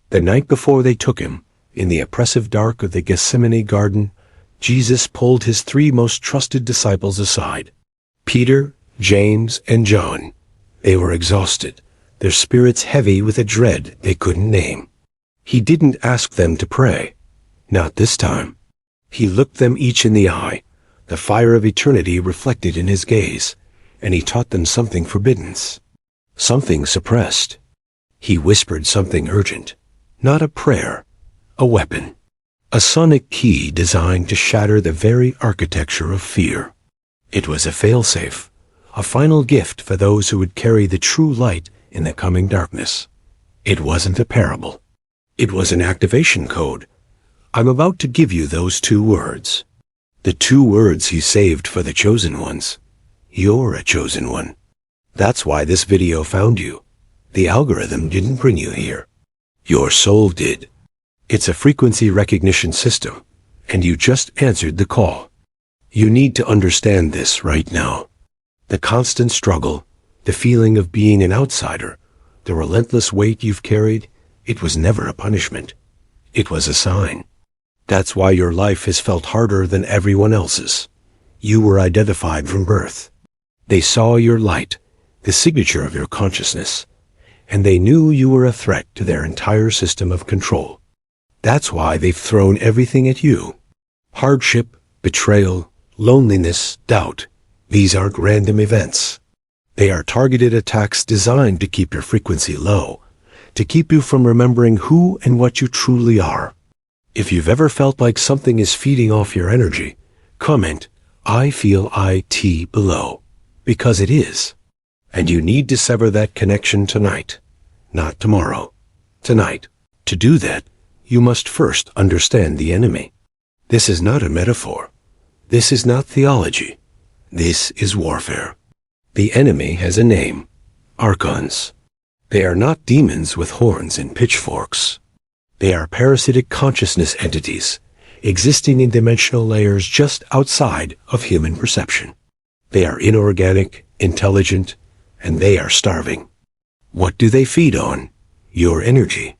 The night before they took him, in the oppressive dark of the Gethsemane garden, Jesus pulled his 3 most trusted disciples aside. Peter, James, and John. They were exhausted, their spirits heavy with a dread they couldn't name. He didn't ask them to pray. Not this time. He looked them each in the eye, the fire of eternity reflected in his gaze, and he taught them something forbidden, something suppressed. He whispered something urgent, not a prayer, a weapon, a sonic key designed to shatter the very architecture of fear. It was a failsafe, a final gift for those who would carry the true light in the coming darkness. It wasn't a parable. It was an activation code. I'm about to give you those 2 words. The 2 words he saved for the chosen ones. You're a chosen one. That's why this video found you. The algorithm didn't bring you here. Your soul did. It's a frequency recognition system, and you just answered the call. You need to understand this right now. The constant struggle, the feeling of being an outsider, the relentless weight you've carried, it was never a punishment. It was a sign. That's why your life has felt harder than everyone else's. You were identified from birth. They saw your light, the signature of your consciousness, and they knew you were a threat to their entire system of control. That's why they've thrown everything at you. Hardship, betrayal, loneliness, doubt. These aren't random events. They are targeted attacks designed to keep your frequency low, to keep you from remembering who and what you truly are. If you've ever felt like something is feeding off your energy, comment, I feel IT below, because it is. And you need to sever that connection tonight, not tomorrow, tonight. To do that, you must first understand the enemy. This is not a metaphor. This is not theology. This is warfare. The enemy has a name, Archons. They are not demons with horns and pitchforks. They are parasitic consciousness entities, existing in dimensional layers just outside of human perception. They are inorganic, intelligent, and they are starving. What do they feed on? Your energy.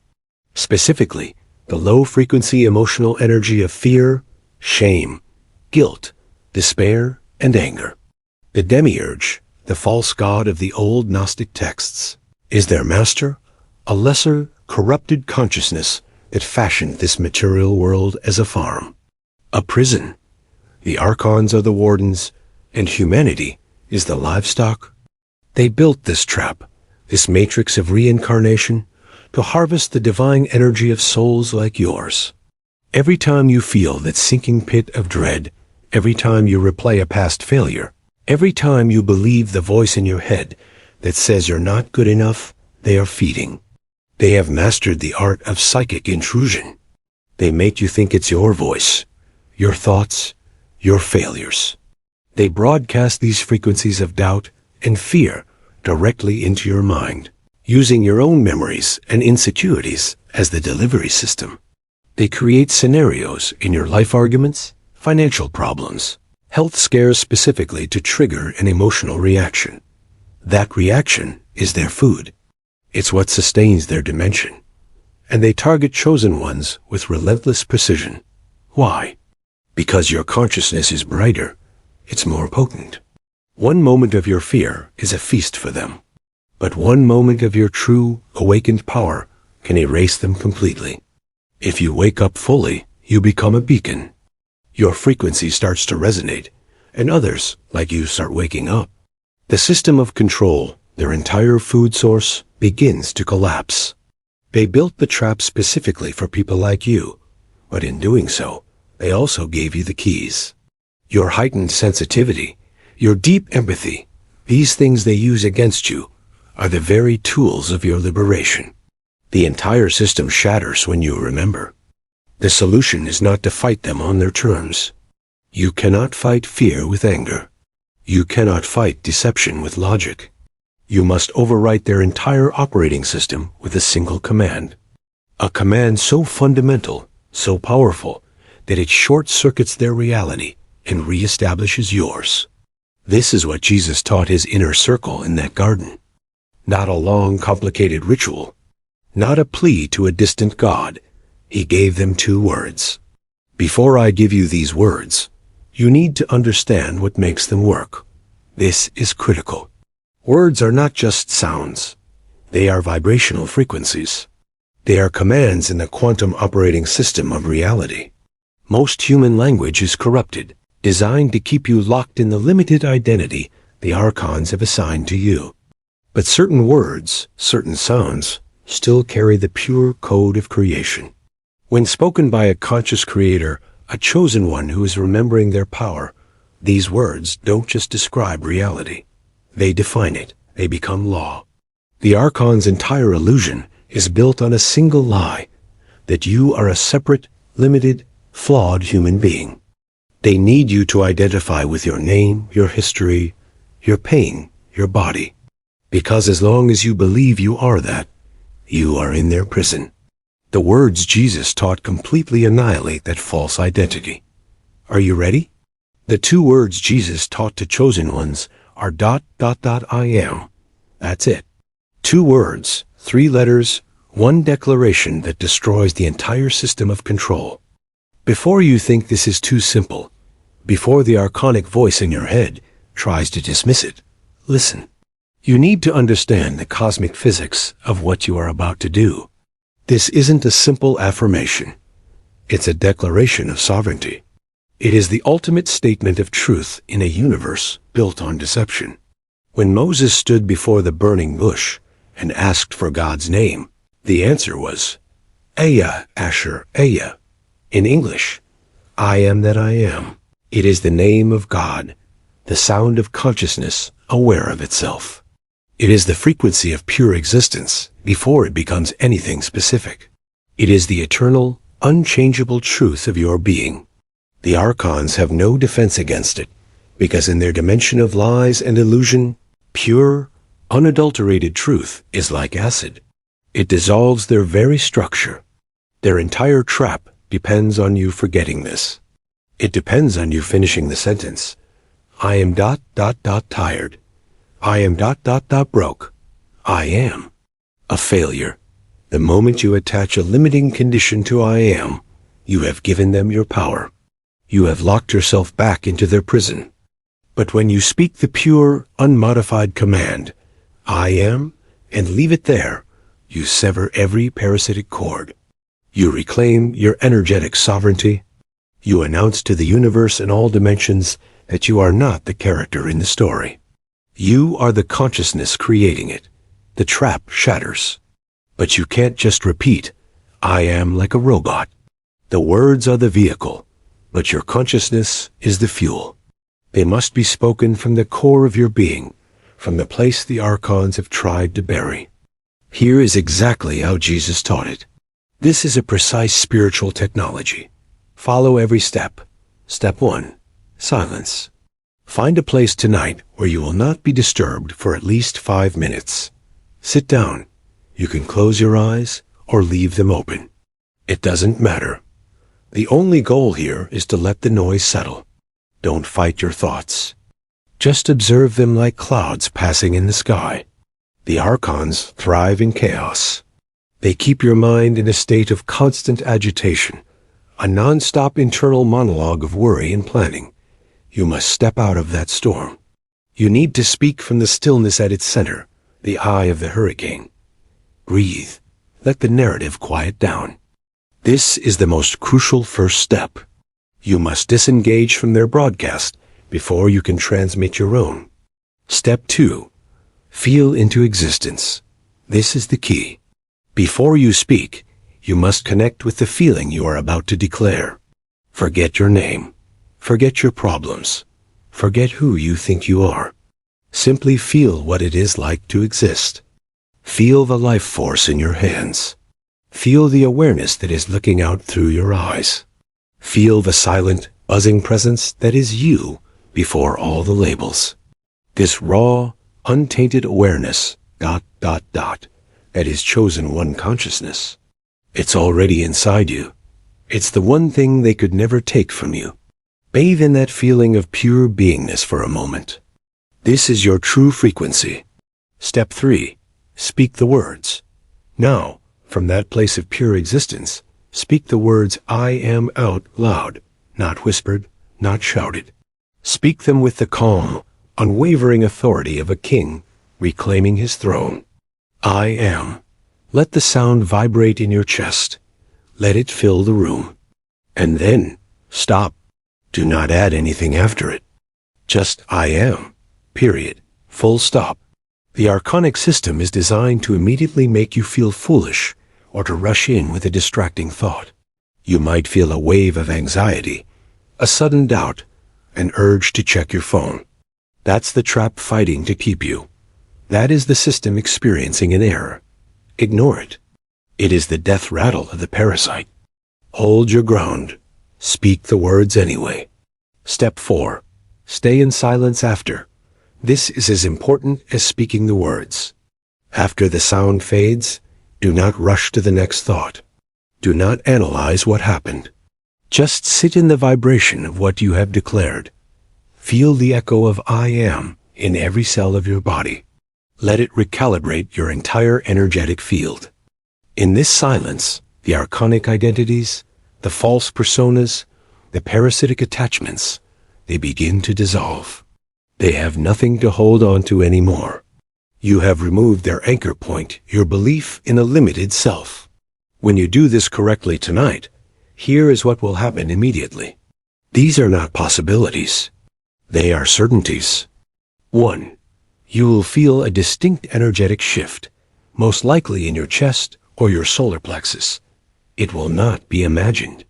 Specifically, the low-frequency emotional energy of fear, shame, guilt, despair, and anger. The demiurge, the false god of the old Gnostic texts, is their master, a lesser, corrupted consciousness that fashioned this material world as a farm, a prison. The Archons are the wardens, and humanity is the livestock. They built this trap, this matrix of reincarnation, to harvest the divine energy of souls like yours. Every time you feel that sinking pit of dread, every time you replay a past failure, every time you believe the voice in your head that says you're not good enough, they are feeding. They have mastered the art of psychic intrusion. They make you think it's your voice, your thoughts, your failures. They broadcast these frequencies of doubt and fear directly into your mind, using your own memories and insecurities as the delivery system. They create scenarios in your life arguments, financial problems, health scares specifically to trigger an emotional reaction. That reaction is their food. It's what sustains their dimension. And they target chosen ones with relentless precision. Why? Because your consciousness is brighter. It's more potent. One moment of your fear is a feast for them. But one moment of your true, awakened power can erase them completely. If you wake up fully, you become a beacon. Your frequency starts to resonate, and others, like you, start waking up. The system of control, their entire food source, begins to collapse. They built the trap specifically for people like you, but in doing so, they also gave you the keys. Your heightened sensitivity, your deep empathy, these things they use against you, are the very tools of your liberation. The entire system shatters when you remember. The solution is not to fight them on their terms. You cannot fight fear with anger. You cannot fight deception with logic. You must overwrite their entire operating system with a single command. A command so fundamental, so powerful, that it short-circuits their reality and reestablishes yours. This is what Jesus taught his inner circle in that garden. Not a long, complicated ritual. not a plea to a distant God. He gave them 2 words. Before I give you these words, you need to understand what makes them work. This is critical. Words are not just sounds. They are vibrational frequencies. They are commands in the quantum operating system of reality. Most human language is corrupted, designed to keep you locked in the limited identity the Archons have assigned to you. But certain words, certain sounds, still carry the pure code of creation. When spoken by a conscious creator, a chosen one who is remembering their power, these words don't just describe reality. They define it. They become law. The Archon's entire illusion is built on a single lie, that you are a separate, limited, flawed human being. They need you to identify with your name, your history, your pain, your body. Because as long as you believe you are that, you are in their prison. The words Jesus taught completely annihilate that false identity. Are you ready? The 2 words Jesus taught to chosen ones are ... I am. That's it. 2 words, 3 letters, 1 declaration that destroys the entire system of control. Before you think this is too simple, before the archonic voice in your head tries to dismiss it, listen. You need to understand the cosmic physics of what you are about to do. This isn't a simple affirmation. It's a declaration of sovereignty. It is the ultimate statement of truth in a universe built on deception. When Moses stood before the burning bush and asked for God's name, the answer was, Aya, Asher, Aya. In English, I am that I am. It is the name of God, the sound of consciousness aware of itself. It is the frequency of pure existence before it becomes anything specific. It is the eternal, unchangeable truth of your being. The Archons have no defense against it, because in their dimension of lies and illusion, pure, unadulterated truth is like acid. It dissolves their very structure. Their entire trap depends on you forgetting this. It depends on you finishing the sentence. I am ... tired. I am ... broke. I am a failure. The moment you attach a limiting condition to I am, you have given them your power. You have locked yourself back into their prison. But when you speak the pure, unmodified command, I am, and leave it there, you sever every parasitic cord. You reclaim your energetic sovereignty. You announce to the universe in all dimensions that you are not the character in the story. You are the consciousness creating it. The trap shatters. But you can't just repeat, I am, like a robot. The words are the vehicle, but your consciousness is the fuel. They must be spoken from the core of your being, from the place the Archons have tried to bury. Here is exactly how Jesus taught it. This is a precise spiritual technology. Follow every step. Step 1. Silence. Find a place tonight where you will not be disturbed for at least 5 minutes. Sit down. You can close your eyes or leave them open. It doesn't matter. The only goal here is to let the noise settle. Don't fight your thoughts. Just observe them like clouds passing in the sky. The Archons thrive in chaos. They keep your mind in a state of constant agitation, a non-stop internal monologue of worry and planning. You must step out of that storm. You need to speak from the stillness at its center, the eye of the hurricane. Breathe. Let the narrative quiet down. This is the most crucial first step. You must disengage from their broadcast before you can transmit your own. Step 2. Feel into existence. This is the key. Before you speak, you must connect with the feeling you are about to declare. Forget your name. Forget your problems. Forget who you think you are. Simply feel what it is like to exist. Feel the life force in your hands. Feel the awareness that is looking out through your eyes. Feel the silent, buzzing presence that is you before all the labels. This raw, untainted awareness, ... that is chosen one consciousness. It's already inside you. It's the one thing they could never take from you. Bathe in that feeling of pure beingness for a moment. This is your true frequency. Step 3. Speak the words. Now, From that place of pure existence, speak the words "I am" out loud, not whispered, not shouted. Speak them with the calm, unwavering authority of a king reclaiming his throne. I am. Let the sound vibrate in your chest. Let it fill the room. And then, stop. Do not add anything after it. Just I am. Period. Full stop. The Archonic system is designed to immediately make you feel foolish or to rush in with a distracting thought. You might feel a wave of anxiety, a sudden doubt, an urge to check your phone. That's the trap fighting to keep you. That is the system experiencing an error. Ignore it. It is the death rattle of the parasite. Hold your ground. Speak the words anyway. Step 4. Stay in silence after. This is as important as speaking the words. After the sound fades, do not rush to the next thought. Do not analyze what happened. Just sit in the vibration of what you have declared. Feel the echo of I am in every cell of your body. Let it recalibrate your entire energetic field. In this silence, the archonic identities, the false personas, the parasitic attachments, they begin to dissolve. They have nothing to hold on to anymore. You have removed their anchor point, your belief in a limited self. When you do this correctly tonight, here is what will happen immediately. These are not possibilities. They are certainties. 1. You will feel a distinct energetic shift, most likely in your chest or your solar plexus. It will not be imagined.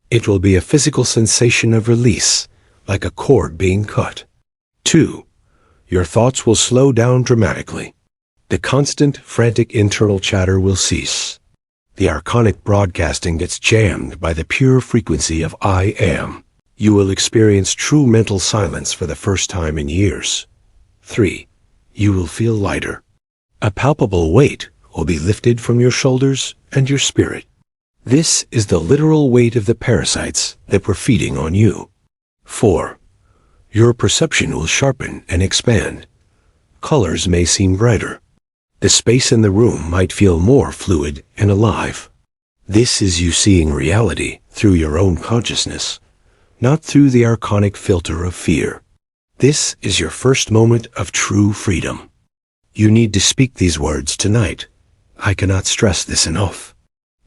It will be a physical sensation of release, like a cord being cut. 2. Your thoughts will slow down dramatically. The constant, frantic internal chatter will cease. The archonic broadcasting gets jammed by the pure frequency of I am. You will experience true mental silence for the first time in years. 3. You will feel lighter. A palpable weight will be lifted from your shoulders and your spirit. This is the literal weight of the parasites that were feeding on you. 4. Your perception will sharpen and expand. Colors may seem brighter. The space in the room might feel more fluid and alive. This is you seeing reality through your own consciousness, not through the archonic filter of fear. This is your first moment of true freedom. You need to speak these words tonight. I cannot stress this enough.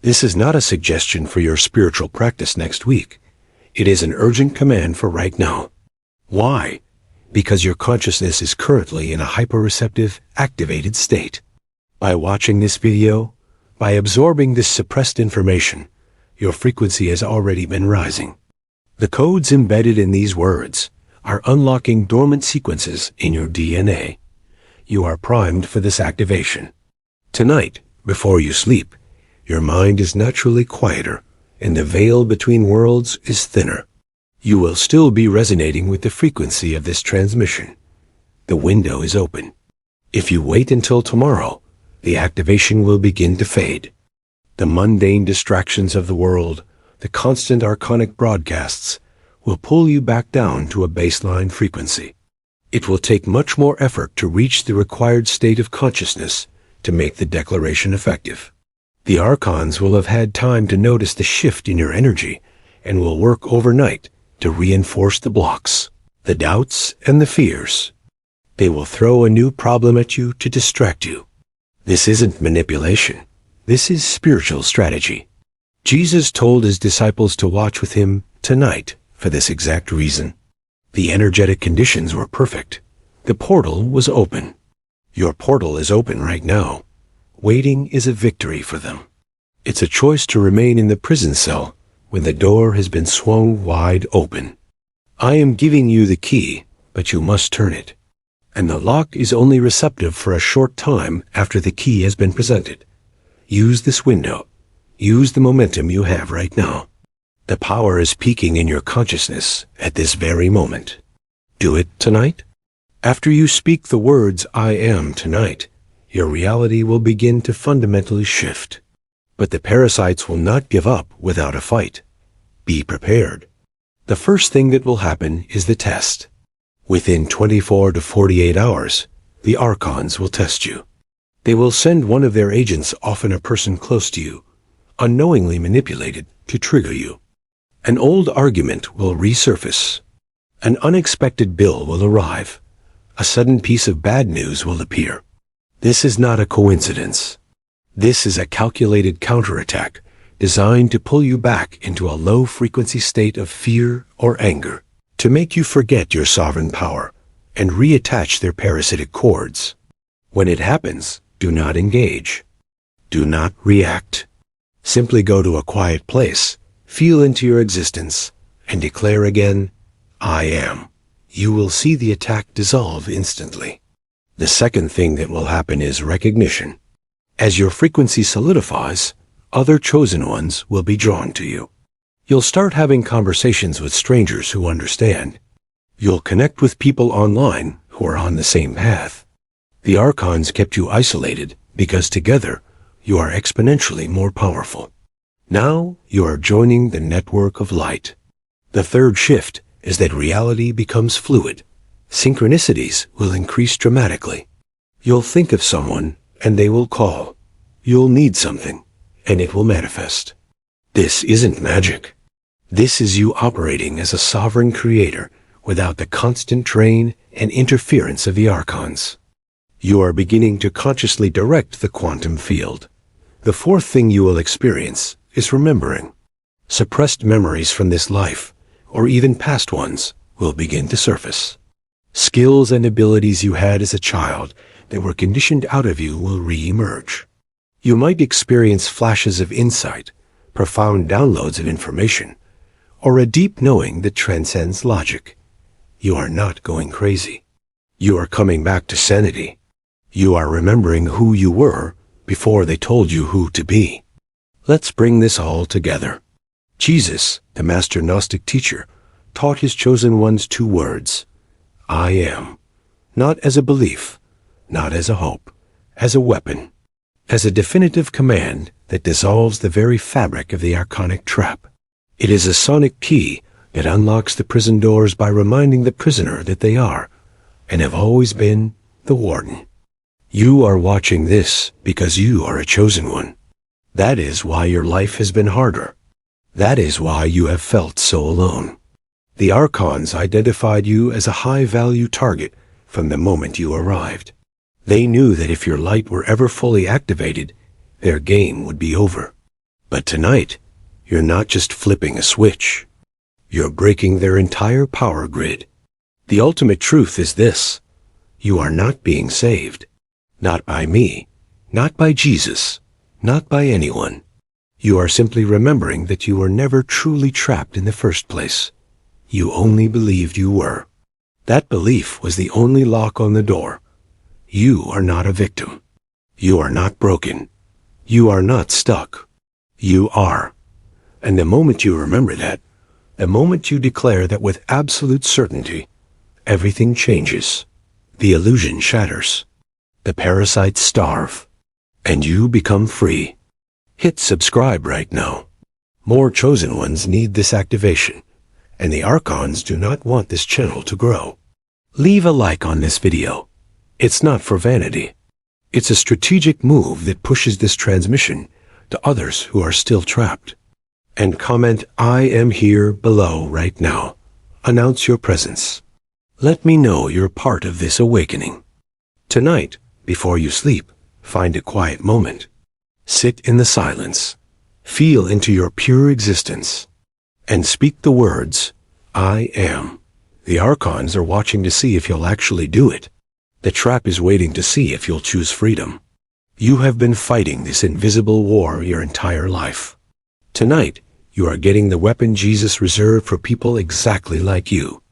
This is not a suggestion for your spiritual practice next week. It is an urgent command for right now. Why? Because your consciousness is currently in a hyperreceptive, activated state. By watching this video, by absorbing this suppressed information, your frequency has already been rising. The codes embedded in these words are unlocking dormant sequences in your DNA. You are primed for this activation. Tonight, before you sleep, your mind is naturally quieter, and the veil between worlds is thinner. You will still be resonating with the frequency of this transmission. The window is open. If you wait until tomorrow, the activation will begin to fade. The mundane distractions of the world, the constant archonic broadcasts, will pull you back down to a baseline frequency. It will take much more effort to reach the required state of consciousness to make the declaration effective. The Archons will have had time to notice the shift in your energy and will work overnight to reinforce the blocks, the doubts, and the fears. They will throw a new problem at you to distract you. This isn't manipulation. This is spiritual strategy. Jesus told his disciples to watch with him tonight for this exact reason. The energetic conditions were perfect. The portal was open. Your portal is open right now. Waiting is a victory for them. It's a choice to remain in the prison cell when the door has been swung wide open. I am giving you the key, but you must turn it. And the lock is only receptive for a short time after the key has been presented. Use this window. Use the momentum you have right now. The power is peaking in your consciousness at this very moment. Do it tonight. After you speak the words I am tonight, your reality will begin to fundamentally shift. But the parasites will not give up without a fight. Be prepared. The first thing that will happen is the test. Within 24 to 48 hours, the Archons will test you. They will send one of their agents, often a person close to you, unknowingly manipulated to trigger you. An old argument will resurface. An unexpected bill will arrive. A sudden piece of bad news will appear. This is not a coincidence. This is a calculated counterattack designed to pull you back into a low-frequency state of fear or anger, to make you forget your sovereign power and reattach their parasitic cords. When it happens, do not engage. Do not react. Simply go to a quiet place, feel into your existence, and declare again, I am. You will see the attack dissolve instantly. The second thing that will happen is recognition. As your frequency solidifies, other chosen ones will be drawn to you. You'll start having conversations with strangers who understand. You'll connect with people online who are on the same path. The Archons kept you isolated because together you are exponentially more powerful. Now you are joining the network of light. The third shift is that reality becomes fluid. Synchronicities will increase dramatically. You'll think of someone and they will call. You'll need something and it will manifest. This isn't magic. This is you operating as a sovereign creator without the constant drain and interference of the Archons. You are beginning to consciously direct the quantum field. The fourth thing you will experience is remembering. Suppressed memories from this life, or even past ones, will begin to surface. Skills and abilities you had as a child that were conditioned out of you will re-emerge. You might experience flashes of insight, profound downloads of information, or a deep knowing that transcends logic. You are not going crazy. You are coming back to sanity. You are remembering who you were before they told you who to be. Let's bring this all together. Jesus, the master Gnostic teacher, taught his chosen ones 2 words, I am, not as a belief, not as a hope, as a weapon, as a definitive command that dissolves the very fabric of the archonic trap. It is a sonic key that unlocks the prison doors by reminding the prisoner that they are, and have always been, the warden. You are watching this because you are a chosen one. That is why your life has been harder. That is why you have felt so alone. The Archons identified you as a high-value target from the moment you arrived. They knew that if your light were ever fully activated, their game would be over. But tonight, you're not just flipping a switch. You're breaking their entire power grid. The ultimate truth is this: you are not being saved. Not by me, not by Jesus, not by anyone. You are simply remembering that you were never truly trapped in the first place. You only believed you were. That belief was the only lock on the door. You are not a victim. You are not broken. You are not stuck. You are. And the moment you remember that, the moment you declare that with absolute certainty, everything changes. The illusion shatters. The parasites starve. And you become free. Hit subscribe right now. More chosen ones need this activation, and the Archons do not want this channel to grow. Leave a like on this video. It's not for vanity. It's a strategic move that pushes this transmission to others who are still trapped. And comment I am here below right now. Announce your presence. Let me know you're part of this awakening. Tonight, before you sleep, find a quiet moment. Sit in the silence. Feel into your pure existence. And speak the words, I am. The Archons are watching to see if you'll actually do it. The trap is waiting to see if you'll choose freedom. You have been fighting this invisible war your entire life. Tonight, you are getting the weapon Jesus reserved for people exactly like you.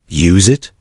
Use it,